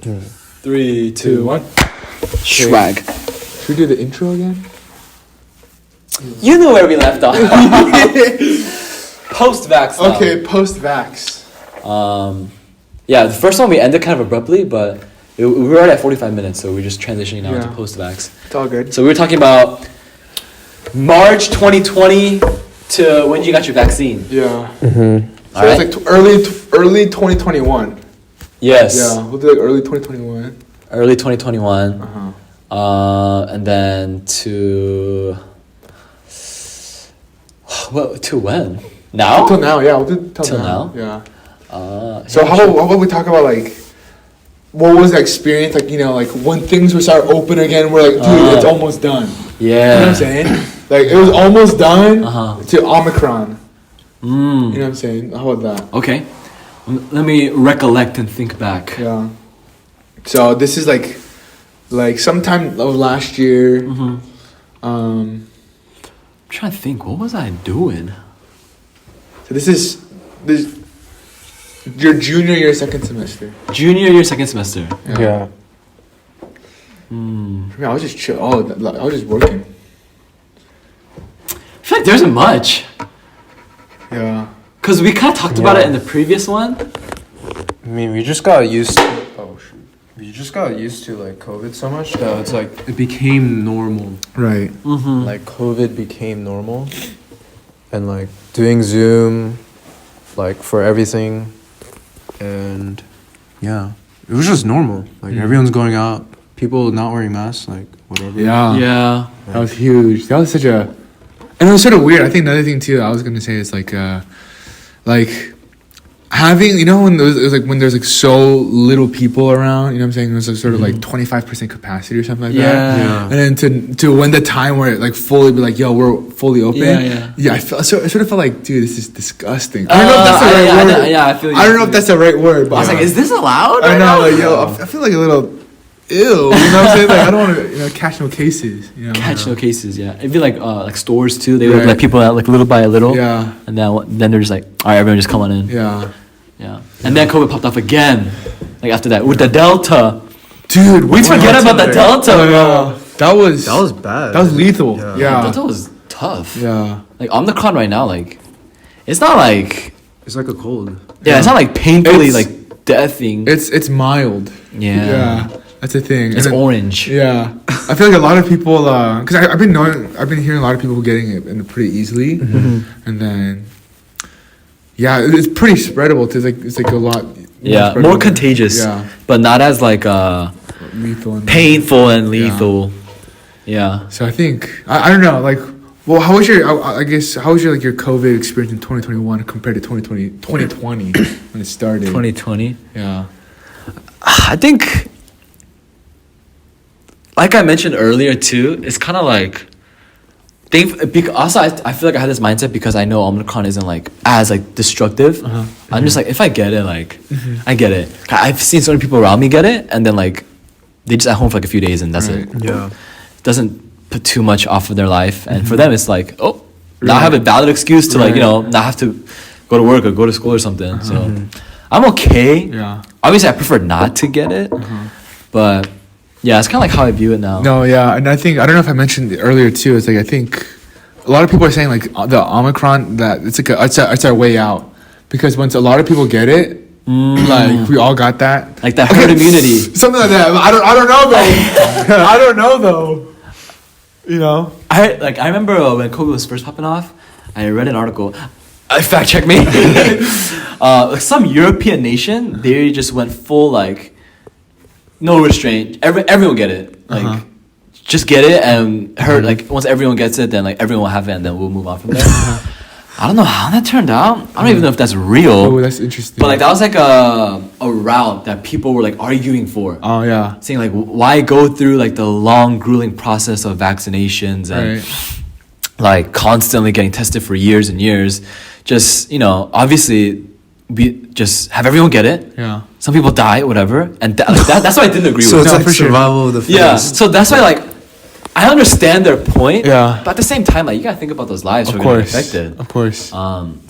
3, 2, 1. Swag. Should we do the intro again? You know where we left off. Post-vax. Okay, post-vax. Yeah, the first one we ended kind of abruptly, but we were already at 45 minutes, so we're just transitioning now into post-vax. It's all good. So we were talking about March 2020 to when you got your vaccine. Yeah. Mm-hmm. So it's like early 2021. Yes. Yeah, we'll do like early 2021. Early 2021. Uh-huh. And then to when? Now? Till now, yeah. We'll do till now. Yeah. So how about we talk about like what was the experience like, you know, like when things would start open again, we're like, dude, it's almost done. Yeah. You know what I'm saying? Like it was almost done to Omicron. You know what I'm saying? How about that? Okay. Let me recollect and think back. Yeah. So this is like sometime of last year. I'm trying to think, what was I doing? So this is your junior year, second semester. Junior year, second semester. Yeah. For me, I was just chill. I was just working. I feel like there isn't much. Yeah. Because we kind of talked about it in the previous one. I mean, we just got used to... Oh, shoot. We just got used to, like, COVID so much that it's like... It became normal. Right. Mm-hmm. Like, COVID became normal. And, like, doing Zoom, like, for everything. And, yeah. It was just normal. Like, everyone's going out. People not wearing masks, like, whatever. Yeah. Yeah. That was huge. That was such a... And it was sort of weird. I think another thing, too, I was going to say is, like having, you know, when it was like when there's like so little people around, you know what I'm saying? It was like sort of like 25% capacity or something like that. Yeah. And then to when the time where it like fully be like, yo, we're fully open. Yeah. I sort of felt like, dude, this is disgusting. I don't know if that's the right word. I feel you. I don't know if that's the right word. But I was like, is this allowed? I know, like, yo, I feel like a little ew. You know what I'm saying? Like, I don't want to, catch no cases. You know? Catch no cases, yeah. It'd be like stores too. They would let people out like little by little. Yeah. And then they're just like, all right, everyone just come on in. Yeah. Yeah. And then COVID popped off again. Like after that with the Delta. Dude, we forget about the Delta. That was bad. That was lethal. Yeah. Delta was tough. Yeah. Like Omicron right now, like it's not like It's like a cold. Yeah, it's not like painfully like deathing. It's mild. Yeah. That's the thing. It's orange. Yeah. I feel like a lot of people, because I've been hearing a lot of people getting it pretty easily, and then, it's pretty spreadable. It's like a lot. More contagious. Yeah. But not as like lethal and painful and lethal. Yeah. So I think I don't know. Like, well, how was your like your COVID experience in 2021 compared to 2020 when it started? 2020. Yeah. I think. Like I mentioned earlier too, it's kind of like also I feel like I had this mindset because I know Omicron isn't like as like destructive. I'm just like, if I get it, like I get it. I've seen so many people around me get it, and then like they just at home for like a few days and that's it. Yeah, it doesn't put too much off of their life, and for them it's like, oh, now I have a valid excuse to like not have to go to work or go to school or something. So I'm okay. Yeah. Obviously, I prefer not to get it, but. Yeah, it's kind of like how I view it now. No, yeah, and I don't know if I mentioned it earlier too. It's like I think a lot of people are saying like the Omicron that it's like it's our way out because once a lot of people get it, like we all got that, like that herd immunity, something like that. I don't know though. I don't know though. You know, I remember when COVID was first popping off. I read an article. Fact check me. Some European nation, they just went full like. No restraint. Everyone get it. Like, just get it and like once everyone gets it, then like everyone will have it, and then we'll move on from there. I don't know how that turned out. I don't even know if that's real. Oh, that's interesting. But like that was like a route that people were like arguing for. Oh yeah. Saying like, why go through like the long, grueling process of vaccinations and like constantly getting tested for years and years? Just obviously. Just have everyone get it. Yeah. Some people die, whatever, and that's why I didn't agree so with. So it's like survival of the fittest. Yeah. So that's why like I understand their point. Yeah. But at the same time, like you gotta think about those lives Of who are gonna be course. affected. Of course.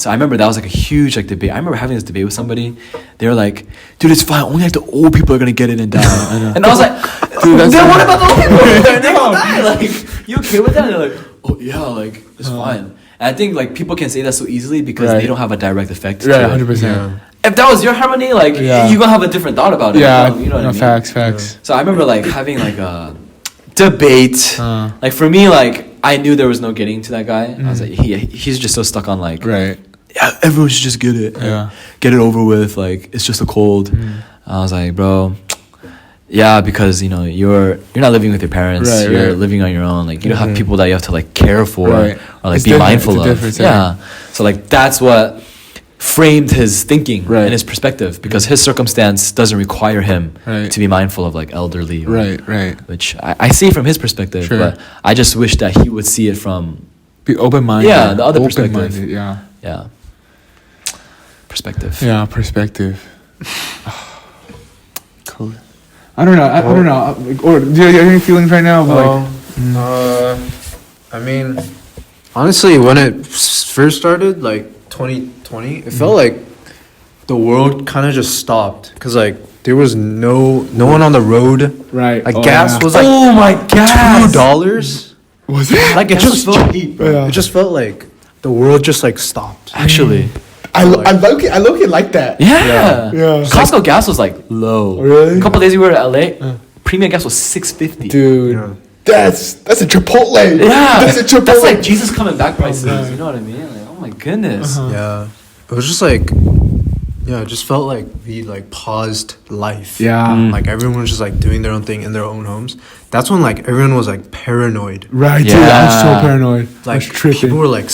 So I remember that was like a huge like debate. I remember having this debate with somebody. They were like, "Dude, it's fine. Only like the old people are gonna get it and die." And I was like, Dude, that's "Then what like- about the old people? They gonna die. Like, you okay with that?" And they're like, "Oh yeah, like it's fine." And I think like people can say that so easily because Right. they don't have a direct effect. Right, to it. 100%. If that was your harmony, like Yeah. you're gonna have a different thought about it. Yeah, you know what I mean? facts. So I remember like having like a debate. Like for me, like I knew there was no getting to that guy. I was like, he's just so stuck on like, Right. yeah, everyone should just get it. Yeah. Get it over with. Like it's just a cold. I was like, bro, yeah, because you know you're not living with your parents. Right, you're right. living on your own. Like you don't have people that you have to like care for Right. or like It's be different. mindful It's a of. different Yeah. So like that's what framed his thinking Right. and his perspective because his circumstance doesn't require him Right. to be mindful of like elderly. Or, Right. Which I see from his perspective, Sure. but I just wish that he would see it from Be open-minded. Yeah, the other perspective. Open-minded, yeah. yeah perspective. Yeah, perspective. Cool. I don't know. I don't know. Or do you have any feelings right now? I mean, honestly, when it first started, like 2020, it felt like the world kind of just stopped because like there was no one on the road. Right. Like Oh, gas yeah. was like Oh my god! $2. Was it? Like it Gas just was so cheap. Yeah. it just felt like the world just like stopped. Actually, I low-key like that. yeah. Yeah. Costco gas was like low. Really? A couple days we were at LA, premium gas was $6.50. Dude, Yeah. that's a Chipotle. Yeah, That's a Chipotle. that's like Jesus coming back prices. man. You know what I mean? Like, oh my goodness. Yeah, it was just like, yeah, it just felt like we like paused life. Yeah. Like everyone was just like doing their own thing in their own homes. That's when like everyone was like paranoid. Right, dude. I was so Yeah. paranoid. I Like was tripping. people were like,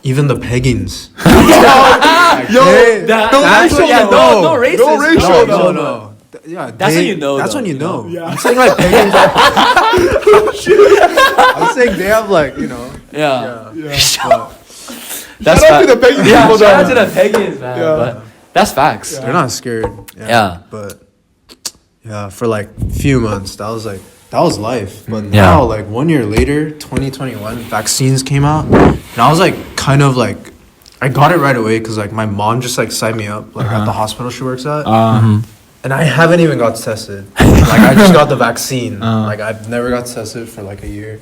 even the pagans. Yo, That- no that's racial, what- yeah, though. no racist. No racial, No, though. Yeah, That's when you know, That's though, when you you know. know? Yeah. I'm saying like pagans. I'm saying they have like Yeah. Yeah. That's Shout out to fa- the pagan yeah, people, shout out though. to the pagans, man. Yeah. But that's facts. they're not scared. Yeah. But yeah, for like few months that was life. But Yeah. now like 1 year later, 2021, vaccines came out, and I was like kind of like I got it right away because like my mom just like signed me up like at the hospital she works at. And I haven't even got tested. Like I just got the vaccine. Like I've never got tested for like a year.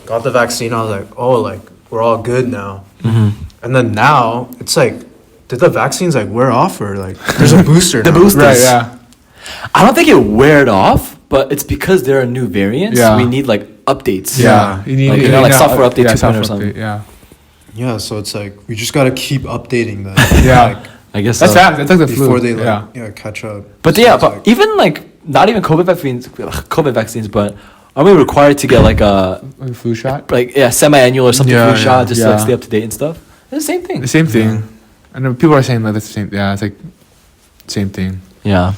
Got the vaccine. I was like, oh, like we're all good now. And then now it's like, did the vaccines like wear off or like there's a booster? The now. boosters. Right, yeah. I don't think it weared off, but it's because there are new variants. Yeah. We need like updates. Yeah. You need, Like, you know, like software update 2.0 or software something. update, yeah. Yeah. So it's like we just gotta keep updating that. Yeah. Like, I guess That's so. fast. That's like the flu. before they like yeah. catch up. But So yeah, it's but like- even like not even COVID vaccines, but are we required to get like a Like a flu shot. like semi-annual or something Yeah, flu shot just to like yeah. stay up to date and stuff? It's the same thing. The same thing. I know people are saying like that's the same. Yeah, it's like same thing. Yeah.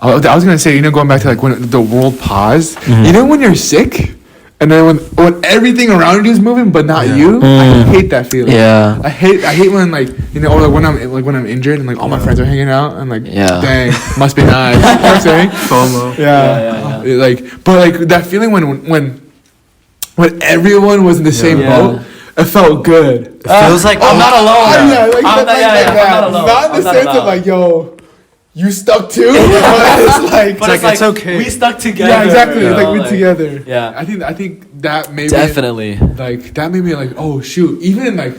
I was gonna say, going back to like when the world paused. Mm-hmm. You know when you're sick, and then when everything around you is moving, but not Yeah. you. I hate that feeling. Yeah. I hate when like or like when I'm injured and like all my friends are hanging out and like Yeah. dang, must be nice. You know what I'm saying? FOMO. Yeah. Like, but like that feeling when everyone was in the same Yeah. boat, it felt good. It feels like I'm not alone. Yeah, like, I'm like, not- yeah, like yeah, that. I'm not alone. Not in I'm the not sense of alone. like, yo, you stuck too. But it's like, But It's like, it's okay. We stuck together. yeah, exactly. you It's like know, we're together. Yeah. I think that made Definitely. me like that made me like, oh shoot, even like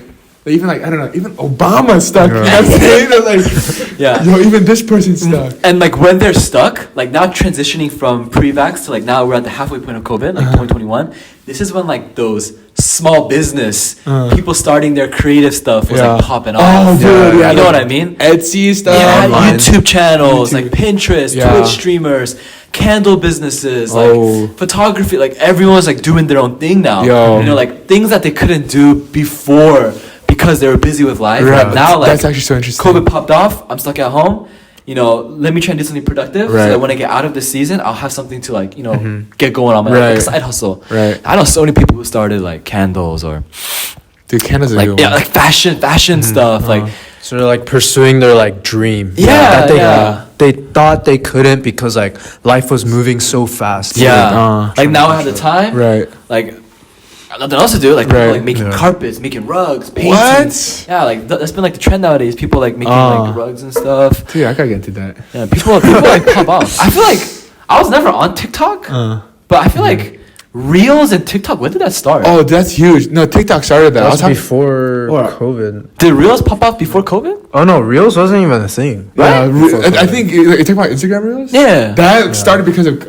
I don't know, even Obama stuck. You know what I'm saying? They're like, Yeah. yo, even this person stuck. And like when they're stuck, like now transitioning from pre-vax to like now we're at the halfway point of COVID, like 2021. This is when like those small business people starting their creative stuff was Yeah. like popping off. Oh, dude, yeah, you know like what I mean? Etsy stuff. Yeah, online. YouTube channels, YouTube. like Pinterest, Yeah. Twitch streamers, candle businesses, like Oh. photography. Like everyone's like doing their own thing now. Yo. You know, like things that they couldn't do before because they were busy with life. Right. Like, now, like That's actually so interesting. COVID popped off. I'm stuck at home. You know, let me try and do something productive so Right. that when I get out of the season, I'll have something to like, get going on my Right. like, side hustle. Right. I know so many people who started like candles or Dude, candles are like good. yeah, like fashion stuff. Like So they're like pursuing their like dream. Yeah, That they thought they couldn't because like life was moving so fast. Like now I have the time. Right. Like nothing else to do. Like people Right. like making Yeah. carpets, making rugs, painting. What? Yeah, like that's been like the trend nowadays. People like making like rugs and stuff. Dude, I gotta get into that. Yeah, people like pop off. I feel like I was never on TikTok, but I feel like Reels and TikTok. When did that start? Oh, that's huge. No, TikTok started that. That I was was before What? COVID. Did Reels pop off before COVID? Oh no, Reels wasn't even a thing. Yeah, Right? I think you're talking about Instagram Reels. Yeah. That started because of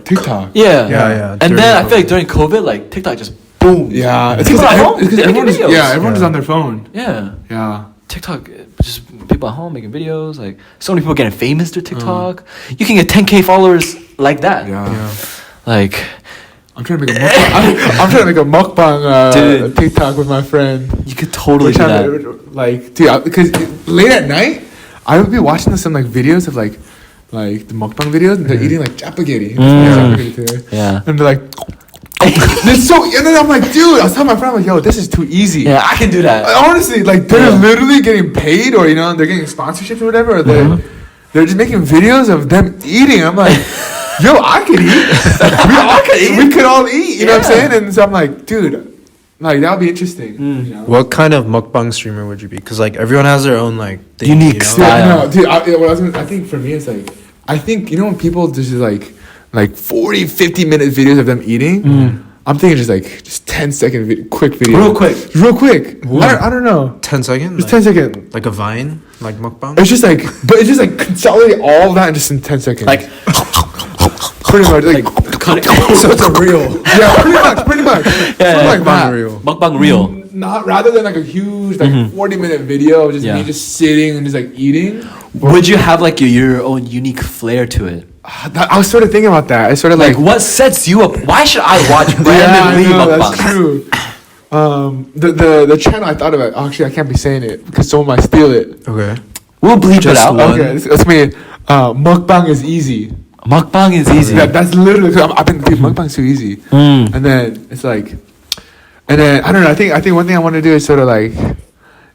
TikTok. Yeah. And during then I COVID. feel like during COVID, like TikTok just boom. Yeah, it's People at home, because they're making everyone's videos. everyone's Yeah. on their phone. Yeah. Yeah. TikTok, just people at home making videos. Like so many people getting famous through TikTok. You can get 10K followers like that. Yeah. Like I'm trying to make a mukbang. I'm trying to make a mukbang Dude. TikTok with my friend. you could totally We're do trying that. to, like, dude, because late at night, I would be watching some like videos of like the mukbang videos, and they're eating like japaghetti. Yeah. And they're like, it's so. And then I'm like, dude, I was telling my friend, I'm like, yo, this is too easy. Yeah, I can do that. Honestly, like they're Yeah. literally getting paid, or they're getting sponsorships or whatever, or they're just making videos of them eating. I'm like, yo, I could eat. We all could eat. We could all eat. You know what I'm Yeah. saying? And so I'm like, dude, like that would be interesting. You know? What kind of mukbang streamer would you be? Because like everyone has their own like thing, Unique you know? style. Yeah, no, dude. I think for me, it's like I think when people just like 40, 50-minute videos of them eating. I'm thinking just 10-second quick video. Real quick. Real quick. What? I don't know. 10 seconds? Just 10 second. Like a Vine? Like mukbang? It's just like, but it's just like consolidate all of that in just in 10 seconds. Like pretty much. Like, cut it. So it's a reel. yeah, pretty much. Yeah, Something like that. reel. Mukbang reel. Not rather than like a huge 40-minute video of just Yeah. me just sitting and just like eating. Would you have like your own unique flair to it? I was sort of thinking about that. I sort of Like what sets you up? Why should I watch Brandon Lee know, mukbangs? that's true. The channel I thought about, actually I can't be saying it because someone might steal it. Okay. We'll bleep it Just out. one. Okay, that's me. Mukbang is easy. Mukbang is easy. That's literally, cause I've been thinking mukbang's too easy. And then it's like, and then I don't know. I think one thing I want to do is sort of like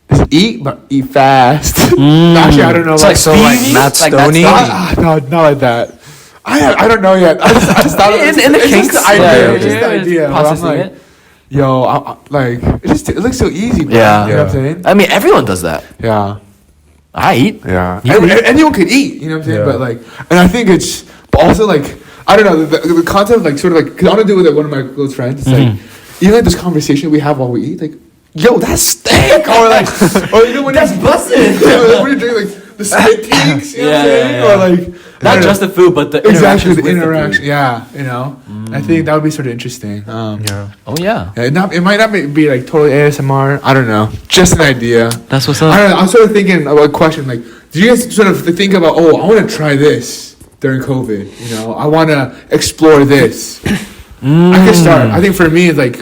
just eat, but eat fast. Actually, I don't know. It's like So like speedy? Matt Like Matt Stoney? Stoney? No, not like that. I don't know yet. I just thought In the it's kinks. just the idea. Yeah, It's just the yeah, idea. But I'm processing like, it. yo, like it looks so easy. Bro. Yeah. You know what I'm saying? I mean, everyone does that. Yeah. I eat. Yeah. You eat. Anyone could eat. You know what I'm saying? Yeah. But like, and I think it's but also like I don't know the concept of like sort of like because I want to do it with like, one of my close friends. It's like even like this conversation we have while we eat, like, yo, that's steak, or like, or when That's you, busted. like, when you're doing like the spit takes, you know what I'm saying? Or like Not just the food, but the exactly interactions the with interaction. food. Yeah, you know. I think that would be sort of interesting. Yeah. Oh yeah. It might not be like totally ASMR. I don't know. Just an idea. That's what's I up. don't know. I'm sort of thinking about a question like, do you guys sort of think about, oh, I want to try this during COVID? You know, I want to explore this. I could start. I think for me, it's like,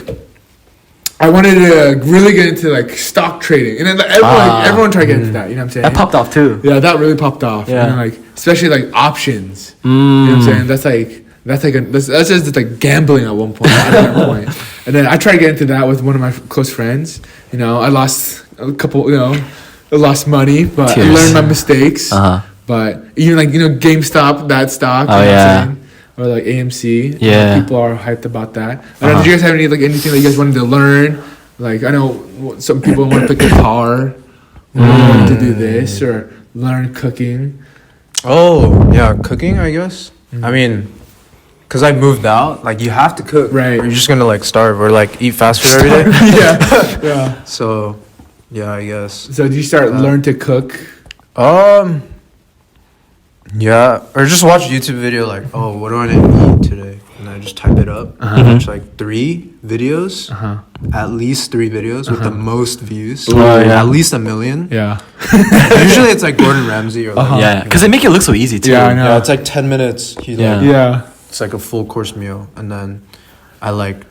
I wanted to really get into like stock trading, and then everyone tried to get into that. You know what I'm saying? That popped off too. Yeah, that really popped off. Yeah. And like especially like options. You know what I'm saying? That's just like gambling at one point. At one point. And then I tried to get into that with one of my close friends. You know, I lost a couple. You know, I lost money, but I Tears. learned my mistakes. But even like GameStop, that stock. Oh, you know what yeah. I'm saying? Or like AMC. Yeah. People are hyped about that. I don't know, did you guys have anything that you guys wanted to learn? Like I know some people want to pick a car, want to do this or learn cooking. Oh, yeah, cooking, I guess. I mean, because I moved out, like, you have to cook. Right. Or you're just going to, like, starve or, like, eat fast food every day. Yeah. So, yeah, I guess. So do you start learn to cook? Yeah, or just watch a YouTube video, like, oh, what do I need to eat today? And I just type it up. And watch, like, 3 videos. At least 3 videos with the most views. yeah. At least 1 million. Yeah. Usually it's, like, Gordon Ramsay or, like, Yeah, because they make it look so easy too. Yeah, I know. yeah, it's, like, 10 minutes. He, Yeah. like, Yeah. it's like a full course meal, and then I like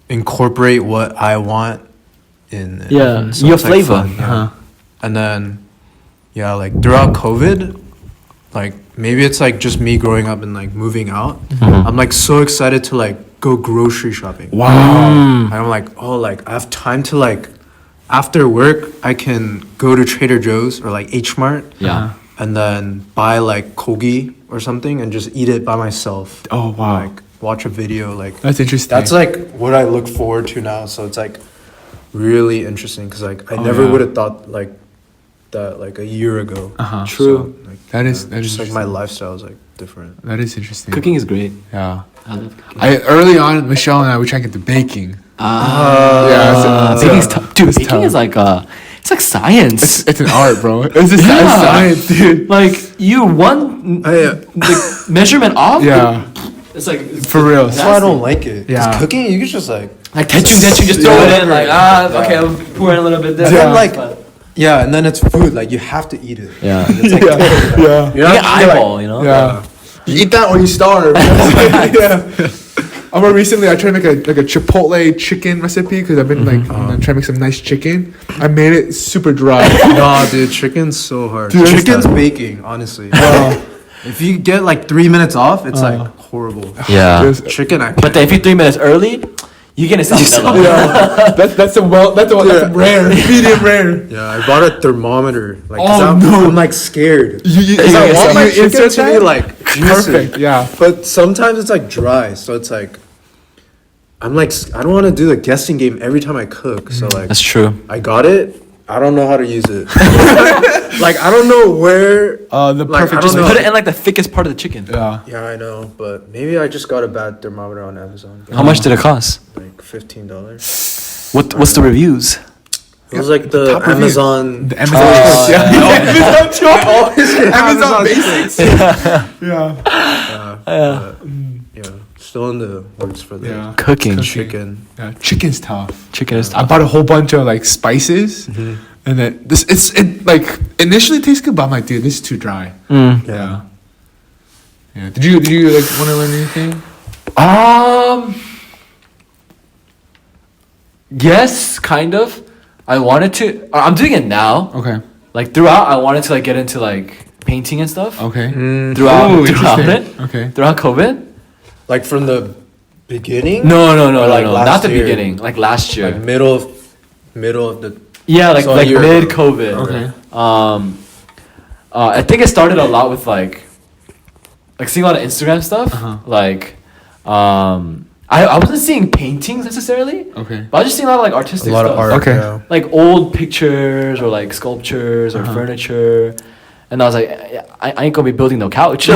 incorporate what I want in it. Yeah, So your it's, like, flavor. fun, yeah. And then yeah, like throughout COVID, like maybe it's like just me growing up and like moving out. I'm like so excited to like go grocery shopping. Wow. And I'm like, oh, like I have time to like after work I can go to Trader Joe's or like H Mart. Yeah. And then buy like Kogy or something and just eat it by myself. Oh, wow. Like watch a video. Like That's interesting. that's like what I look forward to now. So it's like really interesting because like I never yeah. would have thought like that like a year ago. True. So, like, That is just like my interesting. lifestyle is like different. That is interesting. Cooking is great. Yeah. I love cooking. Early on, Michelle and I were trying to get the baking. Yeah, it's baking's a- tough. Dude, it's baking tough. is like it's like science. It's an art, bro. It's just Yeah. science, dude. Like you one the measurement off. Yeah, It's like for real. That's why I don't like it. 'Cause Yeah. cooking you can just like tension, just throw it in like okay, I'm pouring a little bit there. and then Yeah. like yeah, and then it's food like you have to eat it. Yeah. It's like Yeah. you're You not get just like- eyeball, you know. Yeah. You eat that when you starve. Yeah. I remember recently I tried to make a Chipotle chicken recipe because I've been trying to make some nice chicken. I made it super dry. Nah, dude, chicken's so hard. Dude, Chicken's baking, honestly. If you get like 3 minutes off, it's like horrible. Yeah. Just- Chicken, I But then if you're 3 minutes early, you get a salmonella. yeah. That's rare, medium rare. yeah, I bought a thermometer. Like, 'cause Oh, I'm, no. I'm like scared. You 'Cause I want my you chicken insert to be that? like juicy. Perfect. Yeah. But sometimes it's like dry, so it's like I'm like I don't want to do the guessing game every time I cook. So like That's true. I got it. I don't know how to use it. Like I don't know where. The Like, perfect. I Just don't know. put it in like the thickest part of the chicken. Yeah. Yeah, I know, but maybe I just got a bad thermometer on Amazon. How much did it cost? Like $15. What's the reviews? It was like the Top review. Amazon. The Amazon. Amazon choice. always get Amazon Amazon basics. Yeah. Yeah, still in the works for the Yeah. Cooking. chicken. Yeah. Chicken's tough. Chicken is I bought a whole bunch of like spices, and then it like initially tastes good, but I'm like, dude, this is too dry. Yeah. Yeah. Did you like want to learn anything? Yes, kind of. I wanted to. I'm doing it now. Okay. Like throughout, I wanted to like get into like painting and stuff. Okay. Throughout, Ooh, throughout interesting. it. Okay. Throughout COVID. Like from the beginning. No, Or, like, last not the year? beginning. Like last year. Like middle of the. Yeah, like So a like year ago. mid COVID. Okay. I think it started a lot with like seeing a lot of Instagram stuff. Like, I wasn't seeing paintings necessarily, Okay. but I was just seeing a lot of like artistic A lot stuff. of art. Okay. Yeah. Like old pictures or like sculptures or furniture. And I was like, I ain't gonna be building no couch. You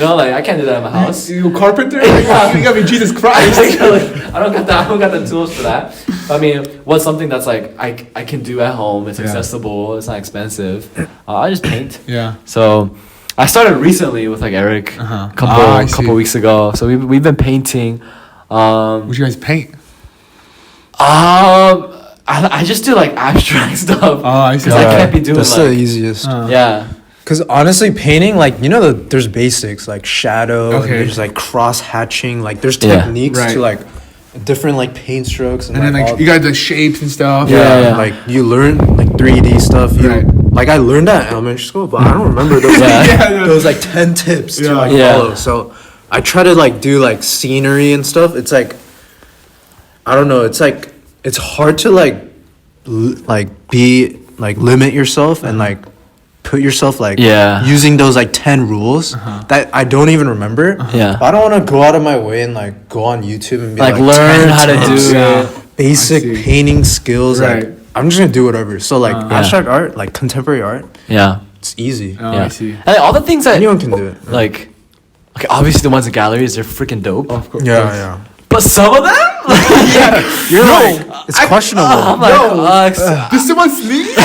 know, like I can't do that in my house. You a carpenter? You gotta be Jesus Christ. I don't got the tools for that. I mean, what's something that's like I can do at home? It's Yeah. accessible. It's not expensive. I just paint. Yeah. So I started recently with like Eric a I see. couple weeks ago. So we've been painting. Would you guys paint? I just do like abstract stuff. Oh, I see. Because I can't be doing That's like the easiest. yeah. Because honestly, painting, like, you know, there's basics like shadow, and Okay. there's like cross hatching, like there's Yeah. techniques Right. to like different like paint strokes, And then like all- you got the shapes and stuff. Yeah. like you learn like 3D stuff. You, Right. Like I learned that in elementary school, but I don't remember those Yeah. those like 10 tips to like Yeah. follow. So I try to like do like scenery and stuff. It's like I don't know. It's like it's hard to like be like limit yourself and like put yourself like Yeah. using those like 10 rules that I don't even remember. Yeah. But I don't want to go out of my way and like go on YouTube and be Like like, learn 10 how to tips, do Yeah. it. I basic see. painting skills. Right. Like I'm just gonna do whatever. So like Yeah. abstract art, like contemporary art, Yeah. it's easy. Oh, Yeah. I see. And all the things that Anyone can do it. like okay, obviously the ones in galleries they're freaking dope. Of course. Yeah. But some of them You're like it's questionable. I'm like Did someone sneeze?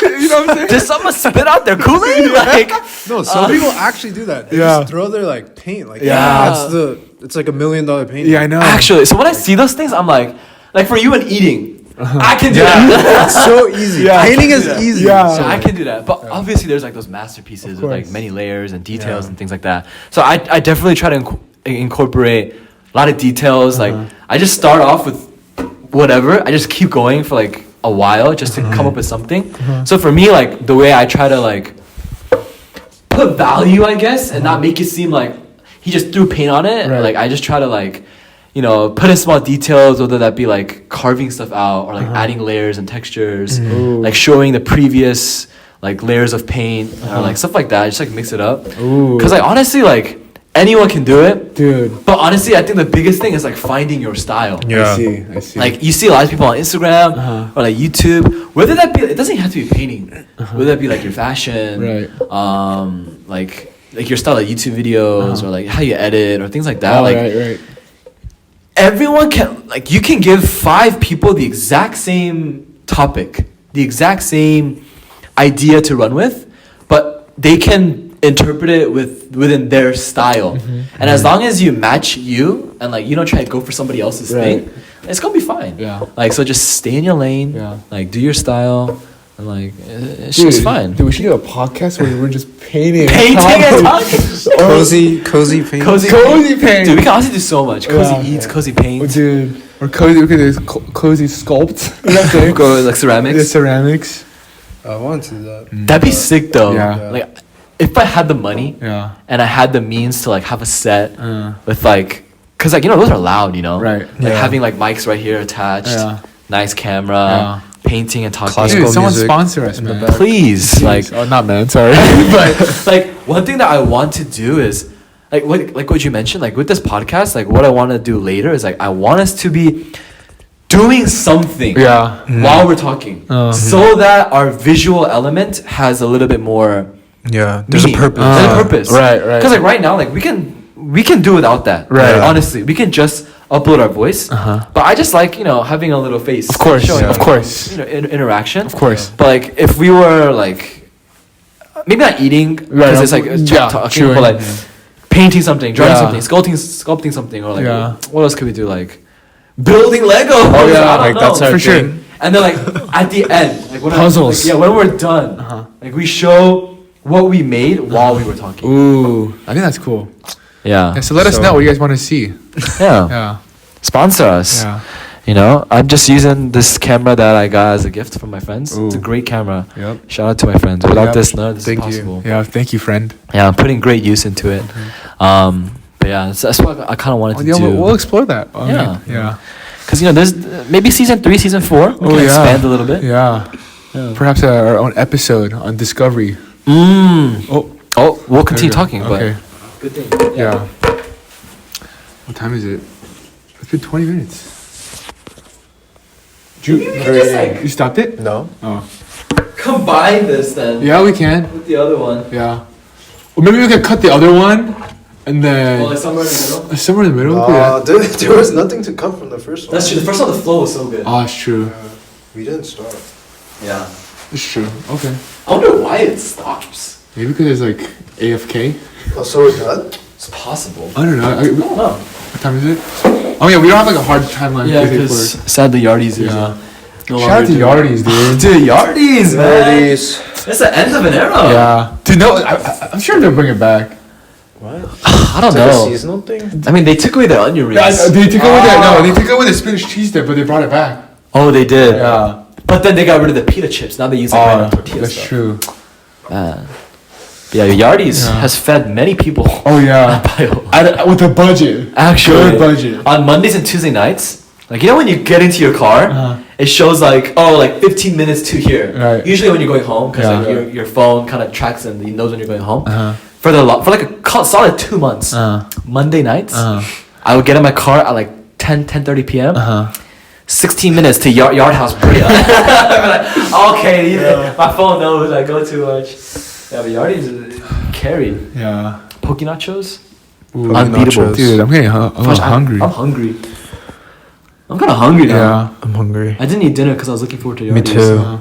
You know what I'm saying? did someone spit out their Kool-Aid? Like No, some people actually do that. They Yeah. just throw their like paint. Like Yeah. it's like $1 million painting. Yeah, I know. actually, so when I see those things, I'm like for you and eating, I can do that. It's so easy. Yeah. Painting is easy. Yeah. So I can do that, but obviously there's like those masterpieces with like course. many layers and details and things like that. So I definitely try to incorporate a lot of details. Like I just start off with whatever. I just keep going for like a while just to come up with something. So for me, like the way I try to like put value, I guess, and not make it seem like he just threw paint on it. Right. Like I just try to like put in small details, whether that be like carving stuff out or like adding layers and textures, like showing the previous like layers of paint or like stuff like that. Just like mix it up. Because like honestly, like anyone can do it, dude. But honestly, I think the biggest thing is like finding your style. Yeah. I see. Like you see a lot of people on Instagram or like YouTube. Whether that be, it doesn't have to be painting. Whether that be like your fashion, right? Like your style, like YouTube videos or like how you edit or things like that. Oh, like right. everyone can, like, you can give 5 people the exact same topic, the exact same idea to run with, but they can interpret it within their style. And as long as you match you and like you don't try to go for somebody else's thing, it's gonna be fine. Yeah. Like, so just stay in your lane. Yeah. Like, do your style. And like, it's just fine. Dude, we should do a podcast where we're just painting And talking. Cozy paint. Cozy paint. Dude, we can honestly do so much. Cozy Yeah. eats, Cozy paints. Dude, or Cozy, we could do Cozy sculpt. You know what I'm saying? Go with like ceramics. The ceramics. I want to do that. That'd be sick though. Yeah. Like, if I had the money Yeah. and I had the means to like have a set with like, cause like those are loud, Right. Like Yeah. having like mics right here attached, Yeah. nice camera, Yeah. painting and talking. Classical Dude, someone music sponsor us, in the man. back. Please, like, Oh, not man. Sorry. but like one thing that I want to do is like what you mentioned, like with this podcast, like what I want to do later is like I want us to be doing something Yeah. while we're talking, so that our visual element has a little bit more. Yeah, there's a meaning. purpose. There's a purpose. Right. Because like right now, like we can do without that. Right. Honestly, we can just upload our voice. But I just like having a little face. Of course. showing, Of course. Interaction. Of course. But like if we were like maybe not eating because it's like talking, chewing. but like painting something, drawing Yeah. something, sculpting something, or like Yeah. what else could we do? Like building Lego. Oh, yeah. I don't Like, know. that's our For sure. thing. And then like at the end, like when Puzzles. when we're done, like we show what we made while we were talking. Ooh, I think that's cool. Yeah. Yeah, so let us So- know what you guys want to see. Yeah. Yeah. Sponsor us. Yeah. I'm just using this camera that I got as a gift from my friends. It's a Ooh. great camera. Yep. Shout out to my friends. Without Yep. this, none of this Thank is you. possible. Yeah. Thank you, friend. Yeah, I'm putting great use into it. But yeah, that's what I kind of wanted to Yeah, do. we'll explore that. I mean, Yeah. Yeah. Because there's maybe season 3, season 4. We can expand a little bit. Yeah. Yeah. Perhaps our own episode on Discovery. Oh, we'll continue There talking. you go. Okay. But good thing. Yeah. What time is it? It's been 20 minutes. You stopped it? No. Oh. Combine this then Yeah, we can. with the other one. Yeah. Or maybe we could cut the other one and then Well, like somewhere in the middle. somewhere in the middle. we could add- There was nothing to cut from the first one. That's true. The first one, the flow was so good. Oh, it's true. We didn't start. Yeah. It's true. Okay. I wonder why it stops. Maybe because there's like AFK. Oh, so we're done? It's possible. I don't know. I don't know. What time is it? Oh yeah, we don't have like a hard timeline. Yeah, for- because sadly Yardies is Yeah. no Shout out to doing- Yardies, dude. Dude, Yardies, man. Yardies. It's the end of an era. Yeah. Dude, no, I'm sure they'll bring it back. What? I don't Is that a know. seasonal thing? I mean, they took away the onion rings. Yeah, they took away the no, they took away the spinach cheese there, but they brought it back. Oh, they did. Yeah. But then they got rid of the pita chips. Now they use like random tortilla that's stuff. true. Yeah, Yardies Yeah. has fed many people. Oh yeah. With a budget. Actually, Good budget. on Mondays and Tuesday nights, like when you get into your car, it shows like 15 minutes to here. Right. Usually when you're going home, because Yeah. like your phone kind of tracks and it knows when you're going home. Uh-huh. For like a solid 2 months, Monday nights, I would get in my car at like 10:30 p.m. 16 minutes to Yard House Bria. I'm like, okay, my phone knows I go too much. Yeah, but Yardies carried. Yeah. Poke nachos? Ooh, Unbeatable. nachos. Dude, I'm getting a little hungry. I'm hungry. I'm kind of hungry now. Yeah. I'm hungry. I didn't eat dinner because I was looking forward to Yardies. Me too. Uh,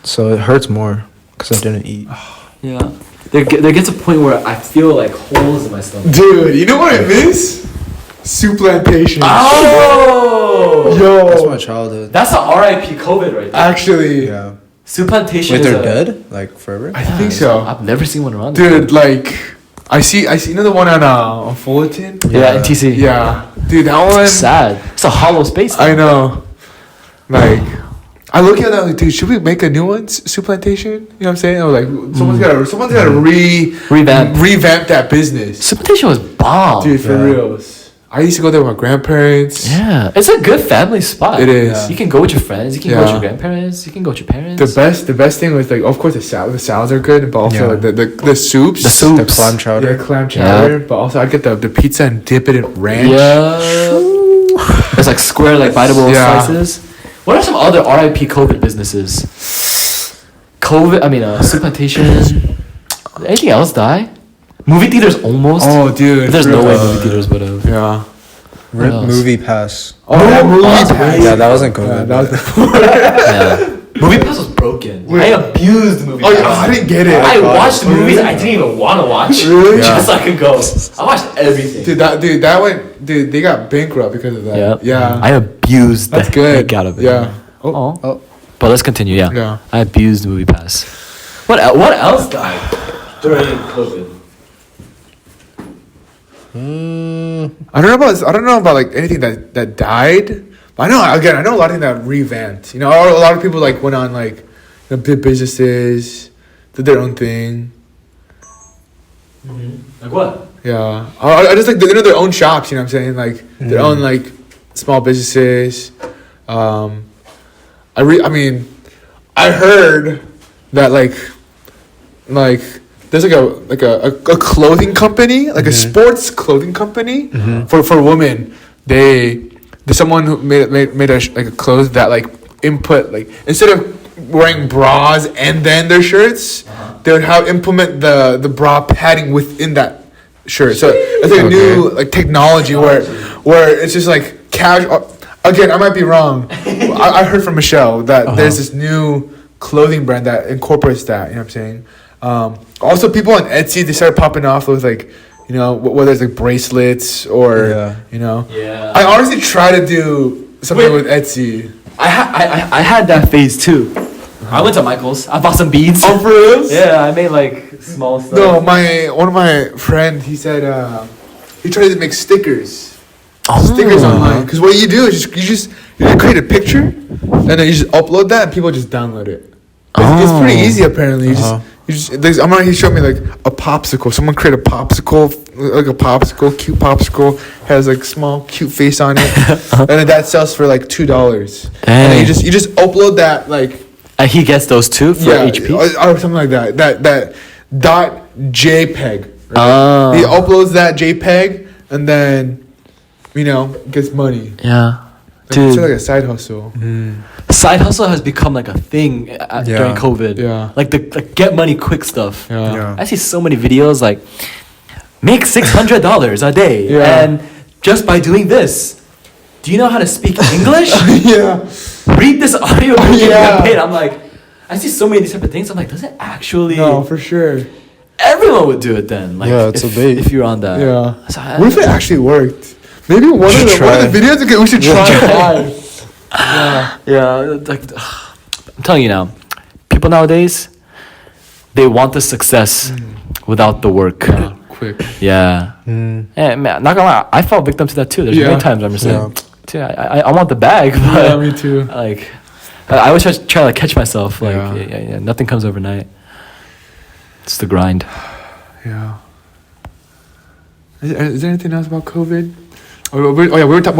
So it hurts more because I didn't eat. Yeah. There gets a point where I feel like holes in my stomach. Dude, you know what I miss? Soup Plantation. Oh! Yo. That's my childhood. That's a RIP COVID right there. Actually, Yeah. Soup Plantation Wait, is they're a- dead? Like forever? I think so. I've never seen one around. Dude, like, I see. You know the one on Fullerton? Yeah, in TC. Yeah. Dude, that one. Sad. It's a hollow space. I know. Like, I look at that like, dude, should we make a new one, Soup Plantation? You know what I'm saying? Or like, someone's gotta Revamp. revamp that business, Soup Plantation was bomb. dude. For Yeah. reals. I used to go there with my grandparents. Yeah, it's a good family spot. It is. You can go with your friends. You can go with Yeah. your grandparents. You can go with your parents. The best thing was like, of course, the salads are good, but also Yeah. like the soups. The soup. The clam chowder. Yeah, clam chowder. But also, I get the pizza and dip it in ranch. Yeah. It's like square, like biteable Yeah. slices. What are some other RIP COVID businesses? Soup Plantation. Anything else die? Movie theaters almost. Oh, dude. But there's no way uh, movie theaters would have. Yeah. Rip else? movie pass. Oh, that movie that's pass. crazy. Yeah, that wasn't Yeah, COVID. that was before. Yeah. Movie Pass was broken. Wait. I abused Movie Oh, Pass. yeah, I didn't get it. I God. watched movies I didn't even want to watch. Really? Just so I could go. I watched everything. Dude, that went. Dude, they got bankrupt because of that. Yeah. Yeah. I abused That's the good. heck out of it. Yeah. Oh. Oh. But let's continue. Yeah. Yeah. I abused Movie Pass. What else died during COVID? I don't know about like anything that died. But I know a lot of things that revamped. You know, a lot of people like went on like big businesses, did their own thing. Like what? Yeah. I just like their own shops. You know what I'm saying? Like their own like small businesses. I heard that like there's like a clothing company, like a sports clothing company for women. There's someone who made a clothes that like input like instead of wearing bras and then their shirts, they would implement the bra padding within that shirt. So it's like a new like technology where it's just like casual. Again, I might be wrong. I heard from Michelle that there's this new clothing brand that incorporates that. You know what I'm saying? Also, people on Etsy, they started popping off with like, you know, whether it's like bracelets or, you know. Yeah. I honestly try to do something with Etsy. I had that phase too. I went to Michael's. I bought some beads. Oh, for real? Yeah, I made like small stuff. No, one of my friend, he said he tried to make stickers. Stickers online. Because what you do is you just create a picture and then you just upload that and people just download it. It's pretty easy apparently. He showed me like a popsicle. Someone created a popsicle, cute popsicle, has like small cute face on it, and then that sells for like $2. And then you just upload that like. He gets those too for HP. Or something like that. That dot JPEG. Right? Oh. He uploads that JPEG and then, you know, gets money. Yeah. It's Dude, like a side hustle. side hustle has become like a thing during COVID. Yeah. Like the get money quick stuff. Yeah. I see so many videos like make $600 a day, Yeah. and just by doing this, do you know how to speak English? Yeah. Read this audio book and Yeah. get paid. I'm like, I see so many of these type of things. I'm like, does it actually? No, for sure. Everyone would do it then. Like, Yeah, it's if, a bait. if you're on that. Yeah. So What if it actually worked? Maybe one of the videos. Okay, we should try it. Yeah, like I'm telling you now, people nowadays, they want the success without the work. Yeah, quick. Yeah. And man, not gonna lie, I fall victim to that too. There's Yeah. many times I'm just Yeah. like, dude, I want the bag, but Yeah, me too. like, I always try to like catch myself. Like, Yeah. yeah, nothing comes overnight. It's the grind. Yeah. Is there anything else about COVID? What were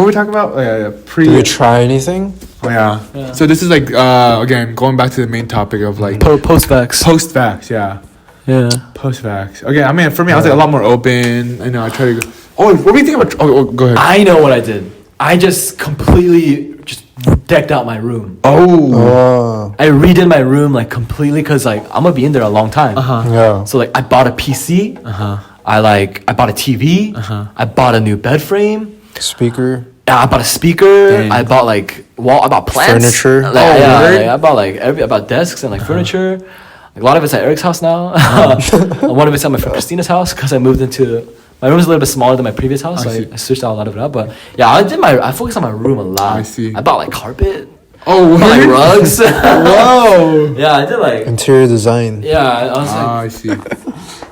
we talking about? Oh, yeah. Did you try anything? Oh yeah. So this is like again going back to the main topic of like Post-vax. post-vax. Yeah. Yeah. Post-vax. Okay. I mean, for me, I was like a lot more open. I know. I try to go. Oh, what do you think about? Oh, go ahead. I know what I did. I just completely just decked out my room. Oh. I redid my room like completely because like I'm gonna be in there a long time. Yeah. So like I bought a PC. I bought a TV. I bought a new bed frame. Speaker. I bought a speaker. Dang. I bought like I bought plants. Furniture. Like, Oh, yeah, word? like, I bought like I bought desks and like furniture. Like, a lot of it's at Eric's house now. One of it's at my friend Christina's house because I moved into my room is a little bit smaller than my previous house, so I see. I switched out a lot of it out. But yeah, I focused on my room a lot. I see. I bought like carpet. Oh, I bought, like word? rugs. Whoa. Yeah, I did like Interior design. yeah. I was like, I see.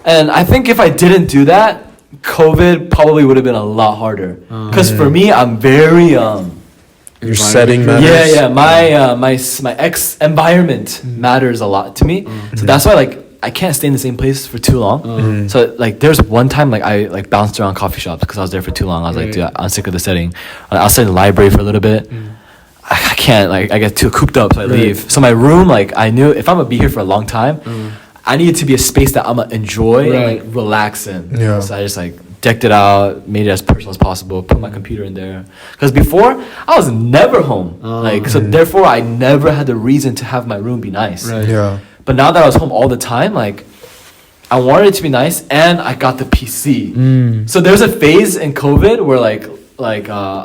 and I think if I didn't do that, COVID probably would have been a lot harder. Because for me, I'm very Your setting Environment. matters. yeah. My ex environment matters a lot to me. So that's why like I can't stay in the same place for too long. Mm-hmm. So like there's one time like I like bounced around coffee shops because I was there for too long. I was like, Right. dude, I'm sick of the setting. I was sitting in the library for a little bit. I can't, like, I get too cooped up, so I Right. leave. So my room, like, I knew if I'm gonna be here for a long time, I need it to be a space that I'm gonna enjoy Right. and like relax in. Yeah. So I just like decked it out, made it as personal as possible, put my computer in there. Because before I was never home, like, so therefore I never had the reason to have my room be nice. Right. Yeah. But now that I was home all the time, like, I wanted it to be nice, and I got the PC. So there's a phase in COVID where I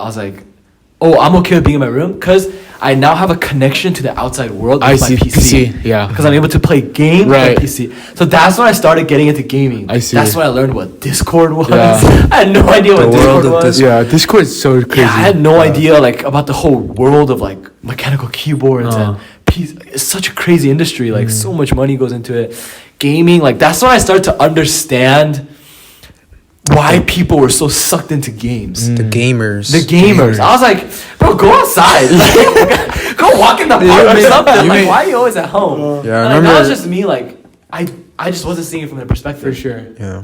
was like, oh, I'm okay with being in my room because I now have a connection to the outside world with I my see, PC. PC, yeah. Because I'm able to play games Right. with my PC. So that's when I started getting into gaming. I see. That's when I learned what Discord was. Yeah. I had no idea what The world Discord of was. Yeah, Discord is so crazy. Yeah, I had no idea like about the whole world of like mechanical keyboards and PC. It's such a crazy industry. Like so much money goes into it. Gaming, like that's when I started to understand why people were so sucked into games. The gamers. The gamers. I was like, bro, go outside. Like, go walk in the park or something. Like, why are you always at home? Yeah, I And, like, remember- that was just me. Like, I just wasn't seeing it from their perspective. For sure. Yeah.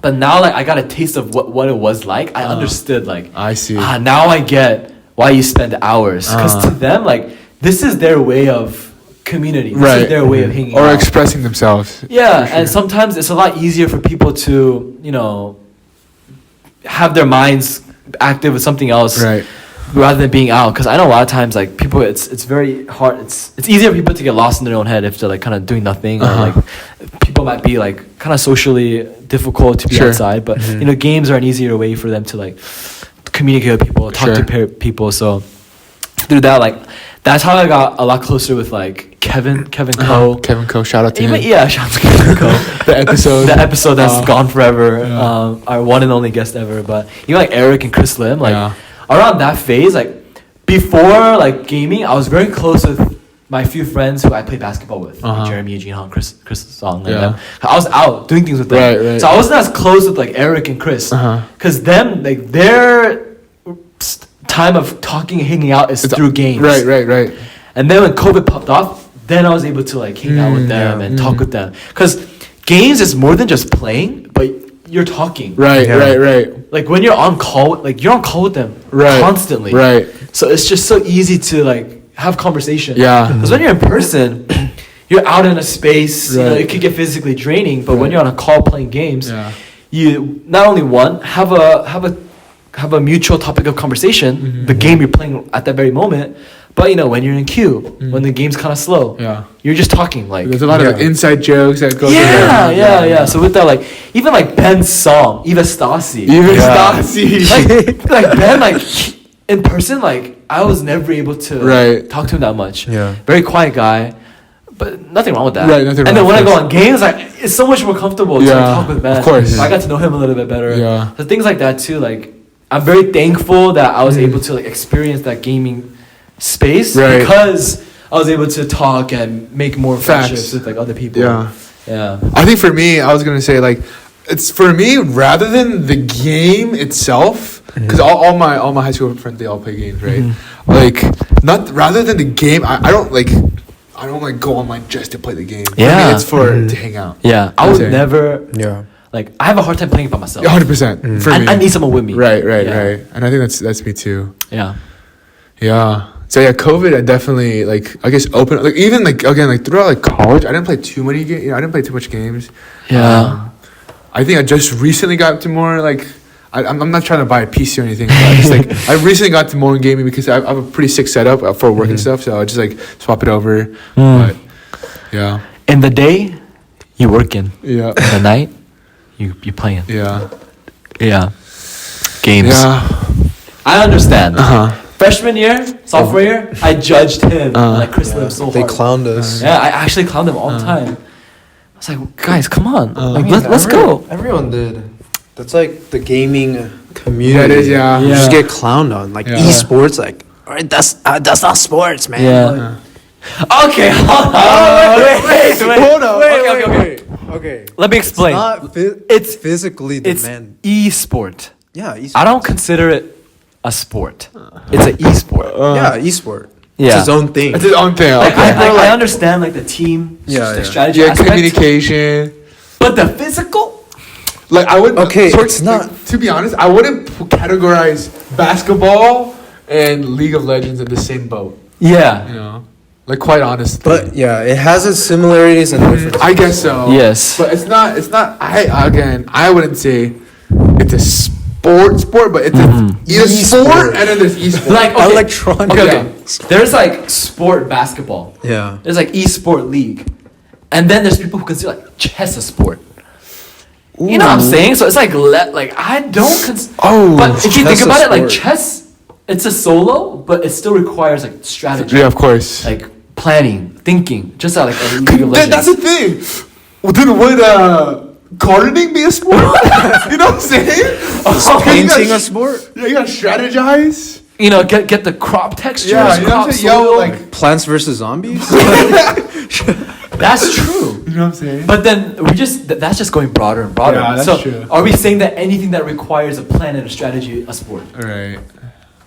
But now, like, I got a taste of what it was like. I understood. Like, I see. now I get why you spend hours. Because to them, like, this is their way of community. This is their way of hanging Or out. expressing themselves. Yeah, and sometimes it's a lot easier for people to, you know, have their minds active with something else, Right. rather than being out. Because I know a lot of times, like people, it's very hard. It's easier for people to get lost in their own head if they're like kind of doing nothing, or like people might be like kind of socially difficult to be Sure. outside. But you know, games are an easier way for them to like communicate with people, talk to people. So through that, like that's how I got a lot closer with like Kevin Ko. Kevin Ko, shout out to him. Yeah, shout out to Kevin Ko. The episode. The episode that's gone forever. Yeah. Our one and only guest ever. But even like Eric and Chris Lim, like Yeah. around that phase, like before like gaming, I was very close with my few friends who I played basketball with, like Jeremy, Eugene Hong, Chris Song. Like Yeah. them. I was out doing things with them. Right. So I wasn't as close with like Eric and Chris, because them like their time of talking and hanging out is through games. Right. And then when COVID popped off, then I was able to like hang out with them and talk with them. Because games is more than just playing, but you're talking. Right. Like when you're on call, like you're on call with them constantly. Right. So it's just so easy to like have conversation. Yeah. Because when you're in person, you're out in a space. You know, Right. it could get physically draining. But when you're on a call playing games, Yeah. you not only have a mutual topic of conversation, the game you're playing at that very moment. But you know, when you're in queue, when the game's kind of slow, Yeah. you're just talking like There's a lot of like, inside jokes that go yeah. So with that, like even like Ben's song, Eva Stasi, Even Stasi. like Ben, like in person, like I was never able to Right. talk to him that much. Yeah. Very quiet guy, but nothing wrong with that. Right, nothing And wrong, then when I of go course. on games, like it's so much more comfortable to Yeah, like, talk with Ben. of course. So I got to know him a little bit better. Yeah. So things like that too. Like I'm very thankful that I was able to like experience that gaming space Right. because I was able to talk and make more Facts. friendships with like other people. Yeah. Yeah. I think for me, I was gonna say like, it's for me rather than the game itself, because all my high school friends, they all play games, right? Like not rather than the game. I don't like go online just to play the game. For me, Yeah. it's for to hang out. Yeah. I That's would it. never Yeah. like I have a hard time playing by myself. 100% for me. I need someone with me. Right. Yeah. And I think that's me too. Yeah. Yeah. So yeah, COVID, I definitely like. I guess open like even like again like throughout like college, I didn't play too many games. I didn't play too much games. Yeah. I think I just recently got to more like. I'm not trying to buy a PC or anything. But I just like I recently got to more gaming because I have a pretty sick setup for work and stuff. So I just like swap it over. But yeah, In the day, you working. yeah, In the night, you playing. yeah, Yeah. Games. yeah. I understand. Uh-huh. Freshman year, sophomore year, I judged him like Chris Lim so They hard. clowned us. Yeah, I actually clowned him all the time. I was like, guys, come on, like, I mean, let's go. Everyone did. That's like the gaming community. That is, yeah. You just Yeah. get clowned on. Like Yeah. esports, like, all right, that's not sports, man. Yeah. Okay, hold on. Wait. Hold on. Okay. Okay. Let me explain. It's physically It's demand. e-sport. Yeah, esports. I don't consider it a sport. It's an e-sport. Yeah, esport. Yeah. It's its own thing. It's his own thing. Like, Okay. I understand like the team strategy Yeah, aspect, communication. but the physical. Like I would. Okay, sort- it's not- like, to be honest, I wouldn't categorize basketball and League of Legends in the same boat. Yeah. You know, like quite honestly. But yeah, it has its similarities and differences. I guess so. Yes. But it's not. It's not. I wouldn't say it's a sport, but it's either sport and then there's esport. Like okay, Electronic. Okay. There's like sport basketball. Yeah. There's like esport league, and then there's people who consider like chess a sport. You know what I'm saying? So it's like like I don't. But if you think chess a about it, like sport. chess, it's a solo, but it still requires like strategy, Yeah, of course. like planning, thinking, just like a League of That's Legends. the thing. Well, then would gardening be a sport? You know what I'm saying? Painting a sport? Yeah, you gotta strategize. You know, get the crop textures, Yeah, you know crop what I'm saying? Yo, soil. like- Plants versus Zombies? That's true. You know what I'm saying? But then that's just going broader and broader. Yeah, that's so true. are we saying that anything that requires a plan and a strategy a sport? Right.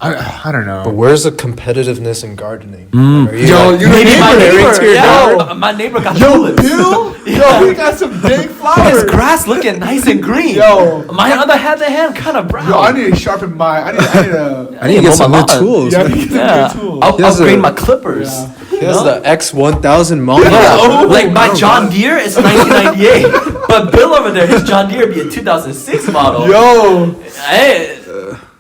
I don't know. But where's the competitiveness in gardening? Mm. Like, are you Yo, like- you Maybe my neighbor, neighbor, yeah. my neighbor got tulips. Bill? Yeah. Yo, we got some big His flowers. grass looking nice and green. Yo. My other hand kind of brown. Yo, I need to sharpen my. I need to. I need to get mow some my new lawn. tools. Yeah, man. we get some Yeah, new tools. I'll He has upgrade a- my clippers. Yeah. He has the X1000 mom. Yeah, Oh, like my oh, John God. Deere is 1998, but Bill over there, his John Deere be a 2006 model. Yo. Hey,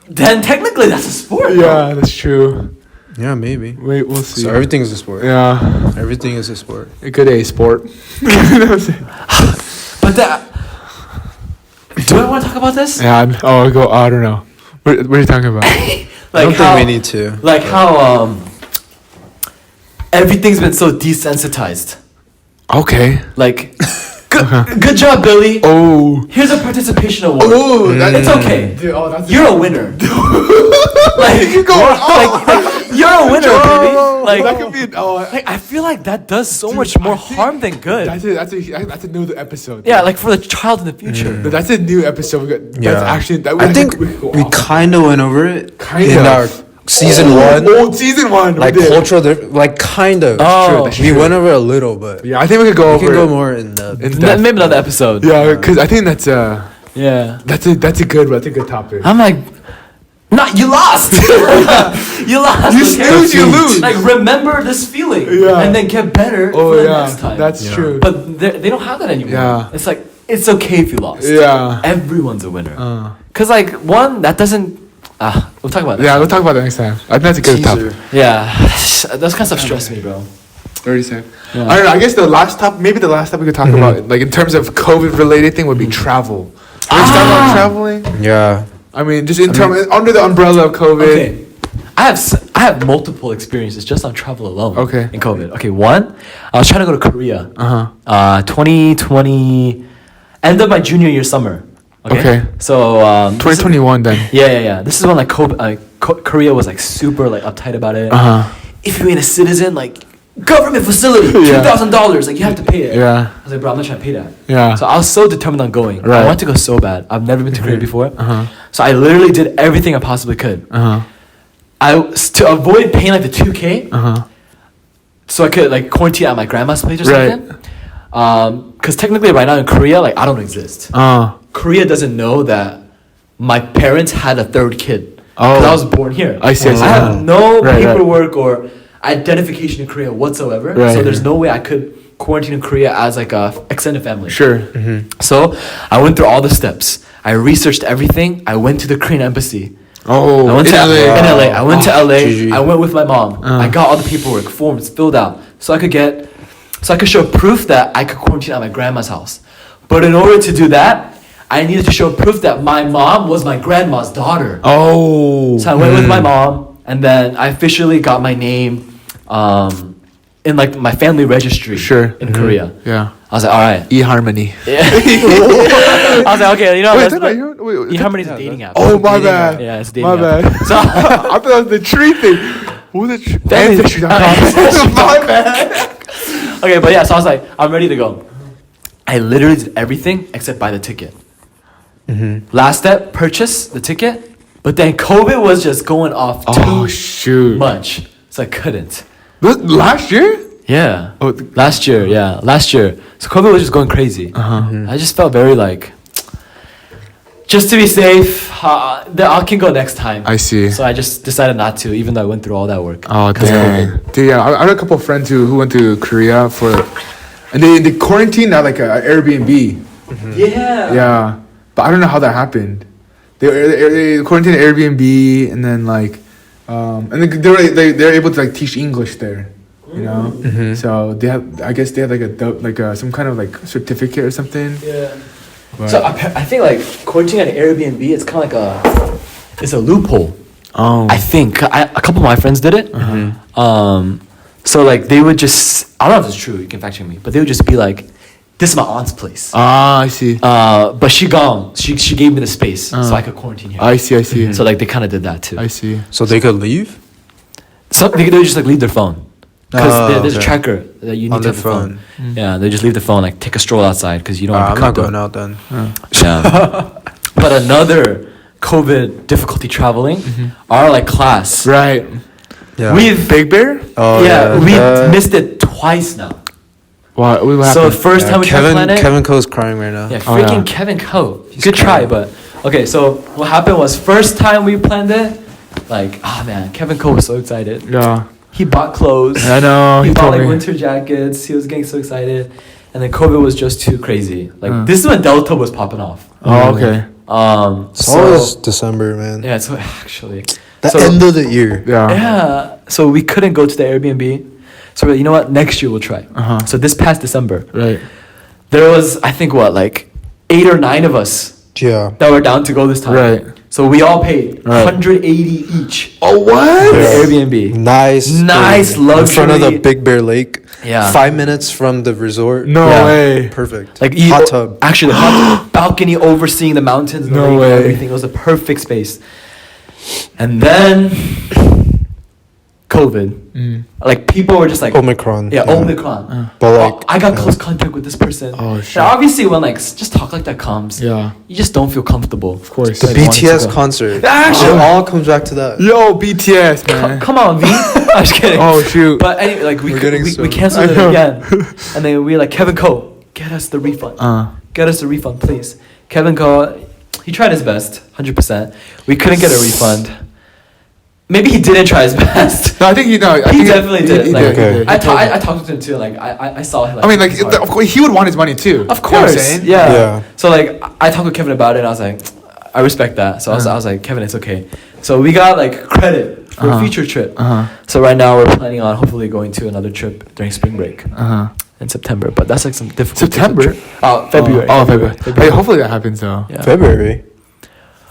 then technically that's a sport. bro. Yeah, that's true. Yeah, maybe. Wait, we'll see. So everything is a sport. Yeah, Everything is a sport. a good A sport. You know what I'm saying? But that. Do I want to talk about this? Yeah. I don't know. What are you talking about? I Like don't how, think we need to. Like how everything's been so desensitized. Okay. Like, good job, Billy. Oh. Here's a participation award. Oh, It's okay. Dude, oh, that's You're a winner. Like you going on. like, you're a winner, baby. Like, that could be. like, I feel like that does so much more harm than good. That's a new episode. Yeah, like for the child in the future. That's a new episode. That's Yeah. actually. That I think we go we off. kind of went over it Kind in of. our season one. Old season one. Like we did. cultural, like kind of. Oh. That's We true. went over a little, but Yeah, I think we could go we over. can go it more in depth. in Maybe depth. another episode. Yeah, because I think that's Yeah. that's a good topic. I'm like, no, you lost. You lost. You okay? snooze, you lose. Like, remember this feeling, Yeah. and then get better Oh for the yeah, next time. that's Yeah. true. But they don't have that anymore. Yeah. It's like it's okay if you lost. Yeah. Everyone's a winner. Cause like one that doesn't. We'll talk about that. Yeah, we'll talk about that next time. I think that's a good topic. Teaser. Yeah. Those kind of stuff stress me, bro. 37. Yeah. I don't know. I guess the last topic we could talk about, like in terms of COVID related thing, would be travel. Are we talking about traveling? Yeah. I mean, just under the umbrella of COVID. Okay. I have multiple experiences just on travel alone. Okay. In COVID. Okay. One, I was trying to go to Korea. 2020, end of my junior year summer. Okay. So 2021 then. Yeah. This is when like Korea was like super like uptight about it. If you ain't a citizen, like government facility, Yeah. $2,000, like you have to pay it. Yeah. I was like, bro, I'm not trying to pay that. Yeah. So I was so determined on going. Right. I wanted to go so bad. I've never been to Korea before. So I literally did everything I possibly could. To avoid paying like the 2K, so I could like quarantine at my grandma's place or Right. something. Because technically right now in Korea, like I don't exist. Korea doesn't know that my parents had a third kid. Because Oh. I was born here. I see. I have no Right, right. paperwork or identification in Korea whatsoever. Right. So there's no way I could quarantine in Korea as like a extended family. Sure. So I went through all the steps. I researched everything. I went to the Korean embassy. Oh, I went to LA. in LA. I went to LA. GG. I went with my mom. I got all the paperwork, forms filled out, so I could show proof that I could quarantine at my grandma's house. But in order to do that, I needed to show proof that my mom was my grandma's daughter. Oh. So I went with my mom, and then I officially got my name in like my family registry Sure. in Korea. Yeah. I was like, all right. eHarmony. Yeah. I was like, okay, you know, Wait, let's- wait, eHarmony's a dating app. Oh, It's a my dating bad. app. Yeah, it's a dating My app. bad. So I thought it was the tree thing. What was the tree? That is- Ancestry.com. My bad. okay, but yeah, so I was like, I'm ready to go. I literally did everything except buy the ticket. Last step, purchase the ticket. But then COVID was just going off Oh, too shoot. much. so I couldn't. Last year? Yeah. Oh, Last year, yeah. Last year. So COVID was just going crazy. I just felt very like, just to be safe, I can go next time. I see. So I just decided not to, even though I went through all that work. Oh 'Cause of dang. COVID. Dude, yeah, I had a couple of friends who went to Korea for, and they quarantined at like a Airbnb. Yeah. Yeah, but I don't know how that happened. They quarantined at Airbnb, and then like, and then they're able to like teach English there. You know, so they have. I guess they have like a some kind of like certificate or something. Yeah. But- So I think like quarantine at Airbnb, it's kind of like it's a loophole. Oh. I think a couple of my friends did it. So like they would just, I don't know if it's true. You can fact check me, but they would just be like, "This is my aunt's place." Ah, I see. But she gone. She gave me the space so I could quarantine here. I see. I see. So like they kind of did that too. I see. So they could leave So they would just like leave their phone because there's a okay. tracker that you need on to their have the phone. phone. Yeah, they just leave the phone, like take a stroll outside because you don't want I'm to not be going cooped up. out then. Yeah. But another COVID difficulty traveling, our like class. Right. Yeah. We've Big Bear. Oh yeah, we that- missed it twice now. What So happened? first time we tried Planet. Kevin Co's crying right now. Yeah, Oh, freaking yeah. Kevin Co. He's Good try, crying. but okay. So what happened was first time we planned it, like man, Kevin Co was so excited. Yeah. He bought clothes. I know. He He bought told like me. winter jackets. He was getting so excited, and then COVID was just too crazy. Like this is when Delta was popping off. Oh, okay. It's always December, man. yeah, so actually, The so, end of the year. Yeah. yeah, so we couldn't go to the Airbnb. So we're like, you know what? Next year we'll try. So this past December, Right. there was I think what like 8 or 9 of us Yeah. that were down to go this time. Right. So we all paid Right. 180 each Oh, what? for the Yeah. Airbnb. Nice. Nice In front of the luxury. Big Bear Lake. Yeah. 5 minutes from the resort. No Yeah. way. Perfect. Like you, hot tub. Actually, the hot balcony overseeing the mountains. And the No lake and way. everything. It was a perfect space. And then COVID. Like people were just like Omicron. Yeah, Omicron. But Oh, like, I got close contact with this person. Oh, And shit. obviously, when like just talk like that comes, Yeah. you just don't feel comfortable. Of course. the Like, wanting to BTS go. concert. Actually- It all comes back to that. Yo, BTS, man. Come on, V. I'm just kidding. Oh, shoot. But anyway, like We're getting we so- canceled I it know. again, and then we were like, Kevin Co, get us the refund. Get us the refund, please. Kevin Co, he tried his best, 100%. We couldn't get a refund. Maybe he didn't try his best. No, I think you know. I He think definitely did. Like, Okay. I talked to him too. Like I saw him. Like, I mean, like, his heart. of course, he would want his money too. Of You know what I'm course, saying? yeah. Yeah. So like, I talked with Kevin about it, and I was like, I respect that. So I was like, Kevin, it's okay. So we got like credit for a future trip. So right now we're planning on hopefully going to another trip during spring break in September. But that's like some difficult. September? February. Oh, February. Hey, hopefully that happens though. Yeah. February.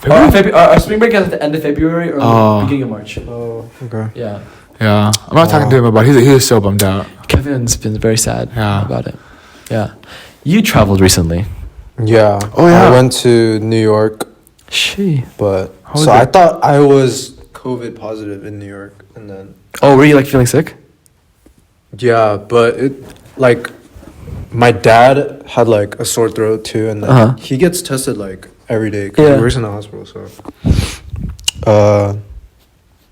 Our spring break is at the end of February or Oh. beginning of March. Oh, okay. Yeah. Yeah, I'm not talking to him about. He was so bummed out. Kevin's been very sad Yeah. about it. Yeah. You traveled recently. Yeah. Oh, yeah. I went to New York, She. but How was so I it? thought I was COVID positive in New York, and then Oh, were you like feeling sick? yeah, but it like my dad had like a sore throat too, and then Uh-huh. he gets tested like every day 'cause Yeah. he works in the hospital. So,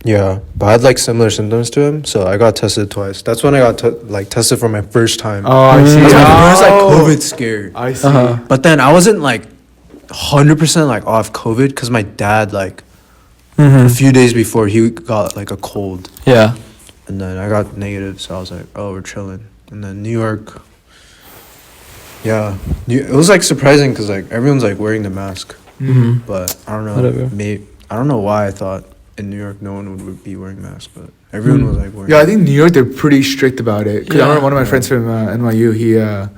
yeah, but I had like similar symptoms to him, so I got tested twice. That's when I got tested for my first time. Oh, I see. That's my first like Oh. COVID scare. I see. Uh-huh. But then I wasn't like 100% like off COVID because my dad like a few days before he got like a cold, Yeah. and then I got negative, so I was like, oh, we're chilling. And then New York, yeah, it was like surprising because like everyone's like wearing the mask, but I don't know, Whatever. I don't know why I thought in New York no one would be wearing masks, but everyone was like wearing. Yeah, I think New York they're pretty strict about it. Cause I Yeah. remember one of my friends from NYU.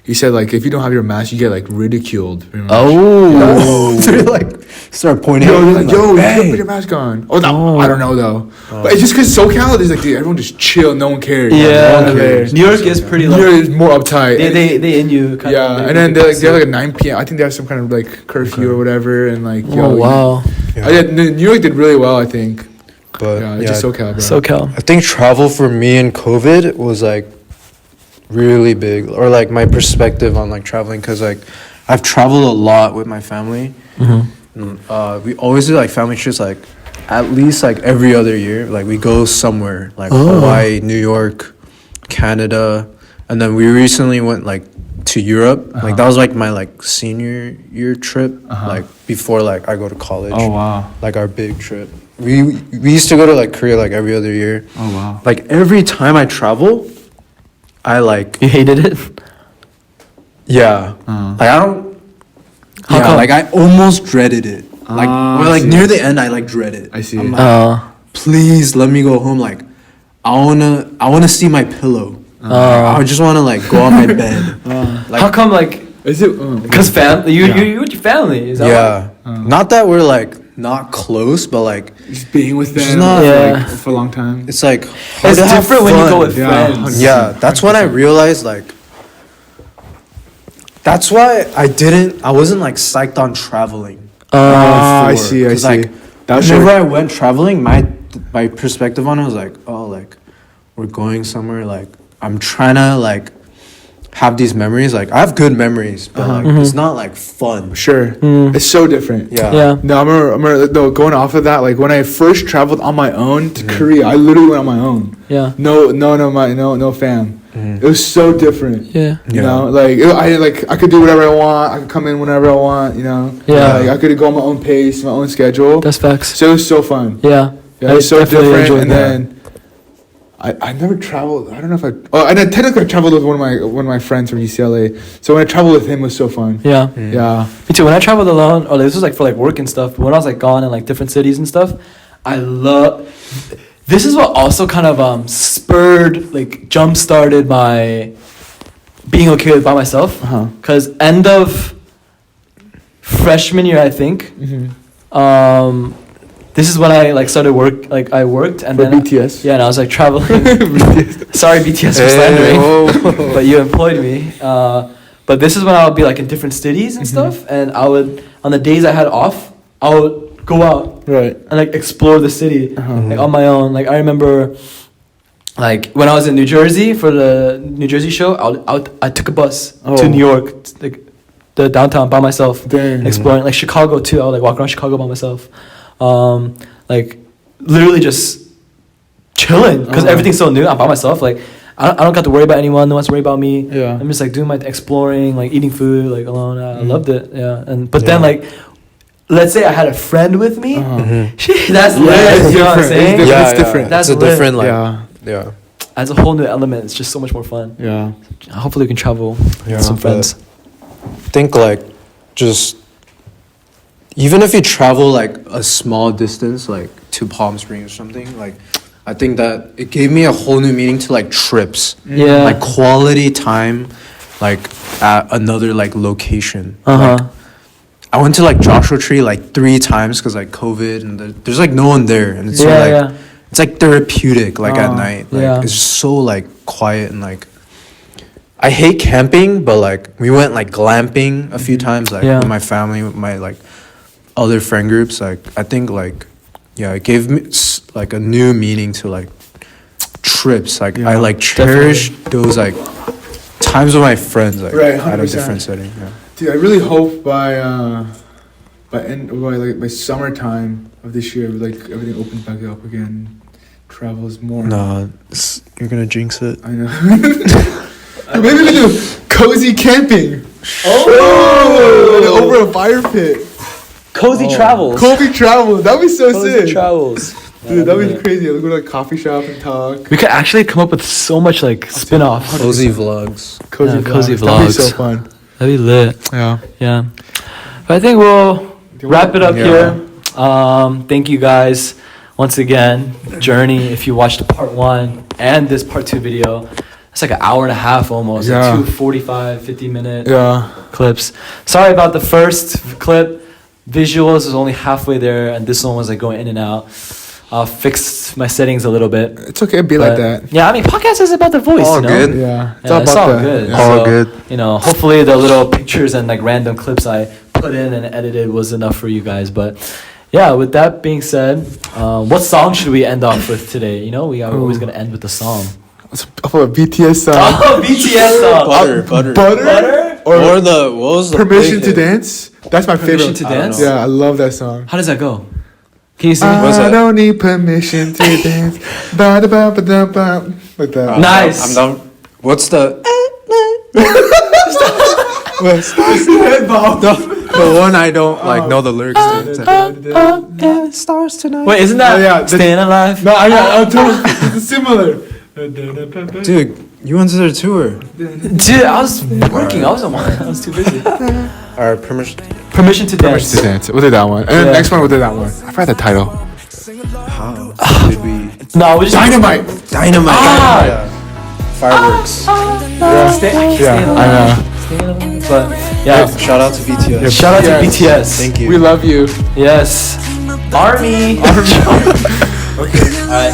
He said like if you don't have your mask, you get like ridiculed. pretty much. Oh. They're like start pointing. Yo, at they're me, like, yo, you hey. gotta put your mask on. Oh, no, I don't know though. But it's just because SoCal is like, dude, everyone just chill, no one cares. Yeah. no one cares. New York is pretty New like York is more uptight. they in you kind yeah, of. and then they have like a 9 p.m. I think they have some kind of like curfew or whatever, and like yo, Oh wow. New York did really well, I think. But Yeah, it's just SoCal, bro. SoCal. I think travel for me in COVID was like really big, or like my perspective on like traveling, because like I've traveled a lot with my family. And, we always do like family trips like at least like every other year, like we go somewhere like Oh. Hawaii, New York, Canada, and then we recently went like to Europe. Like that was like my like senior year trip, like before like I go to college. Oh wow. Like our big trip. We used to go to like Korea like every other year. Oh wow. Like every time I travel, I like You hated it? yeah. Like I don't. How Yeah, come? like I almost dreaded it. Like or I like see. near the end, I like dread it. I see. I'm like, please let me go home. Like I wanna see my pillow. I just wanna like go on my bed. Like How come like? Is it? Because family, you with your family. Is that yeah. Not that we're like not close, but like Just being with them. Just not- Yeah. for a long time. it's like why? hard It's to have different when you go fun. with Yeah, friends. 100%. Yeah, that's when I realized like. That's why I wasn't like psyched on traveling. I before, see. I 'cause, see. Like, That's whenever your- I went traveling, my perspective on it was like, oh, like we're going somewhere. Like I'm trying to like have these memories. Like I have good memories, but like it's not like fun. Sure. It's so different. Yeah. Yeah. No, I remember no, going off of that, like when I first traveled on my own to Korea, I literally went on my own. Yeah. No fam. It was so different. Yeah. You Yeah. know, I could do whatever I want. I could come in whenever I want. You know. Yeah. Like, I could go on my own pace, my own schedule. That's facts. So it was so fun. Yeah. Yeah, I it was so definitely different. enjoyed And that. then I never traveled. I don't know if I. Oh, and then technically I traveled with one of my friends from UCLA. So when I traveled with him, it was so fun. Yeah. Yeah. Me too. When I traveled alone, or this was like for like work and stuff. But when I was like gone in like different cities and stuff, I love. This is what also kind of spurred like jump started my being okay with by myself. Cause end of freshman year, I think. This is when I like started work. Like I worked and For then BTS. yeah, and I was like traveling. Sorry, BTS for slandering. But you employed me. But this is when I would be like in different cities and stuff, and I would on the days I had off, I would go out Right. and like explore the city like on my own. Like I remember, like when I was in New Jersey for the New Jersey show, I took a bus to New York, like the downtown by myself, Dang. exploring. Like Chicago too. I would like walk around Chicago by myself, like literally just chilling because everything's so new. I'm by myself. Like I don't got to worry about anyone. No one's worried about me. Yeah. I'm just like doing my exploring, like eating food, like alone. I loved it. Yeah. And but then like, let's say I had a friend with me. That's lit. it's You know what I'm different. saying? It's Yeah, It's different. That's it's a lit. different like Yeah. Adds a whole new element. It's just so much more fun. Yeah. Hopefully we can travel Yeah, with some but- friends. think like just even if you travel like a small distance like to Palm Springs or something, like I think that it gave me a whole new meaning to like trips. Yeah. Like quality time like at another like location. Uh-huh. Like, I went to like Joshua Tree like 3 times because like COVID and there's like no one there and it's so, Yeah, like yeah. it's like therapeutic like at night. Like yeah. it's so like quiet and like I hate camping, but like we went like glamping a few times like Yeah. with my family, with my like other friend groups. Like I think like yeah, it gave me like a new meaning to like trips. Like I like cherish those like times with my friends like Right, at a 100%. different setting. Yeah. Dude, I really hope by summertime of this year, like everything opens back up again, travels more. No, you're gonna jinx it. I know. Maybe we do cozy camping. Oh, over a fire pit. Cozy travels. Kobe travel. That'd be so Cozy sick. travels. Dude, that'd be crazy. I'll go to like coffee shop and talk. We could actually come up with so much like spin-offs. Cozy vlogs. Cozy, Yeah, cozy That'd be vlogs. so fun. That'd be lit. Yeah. Yeah. But I think we'll wrap it up Yeah. here. Thank you guys once again. Journey, if you watched part 1 and this part 2 video, it's like an hour and a half almost. Yeah. Like 2 45, 50-minute Yeah. clips. Sorry about the first clip. Visuals is only halfway there, and this one was like going in and out. Fixed my settings a little bit. It's okay to be like But, that. Yeah, I mean, podcast is about the voice. All you know? good. Yeah. Yeah, it's all good. Yeah. All So, good. You know, hopefully the little pictures and like random clips I put in and edited was enough for you guys. But yeah, with that being said, what song should we end off with today? You know, we are always gonna end with a song. It's off of a BTS song. Oh, BTS song. Butter. Butter? Or the what was the Permission big to hit? Dance? That's my Permission favorite. to Dance? Yeah, I love that song. How does that go? Can you sing? What's I that? don't need permission to dance. Ba-da-ba-ba-da-ba. Like that. Nice. I'm done. What's the the one I don't like know the lyrics to? Stars tonight. Wait, isn't that Oh, yeah, Staying Alive? No, I'm totally. It's similar. Dude, you went to their tour. Dude, I was working. I was too busy. Alright, permission. Permission to Permission dance. to dance. We'll do that one. And then Yeah. next one, we'll do that one. I forgot the title. How did we? No, we just Dynamite. Dynamite. Ah! Yeah. Fireworks. Yeah, I know. But yeah, Shout out to BTS. shout out to Yes. BTS. Thank you. We love you. Yes, Army. Alright.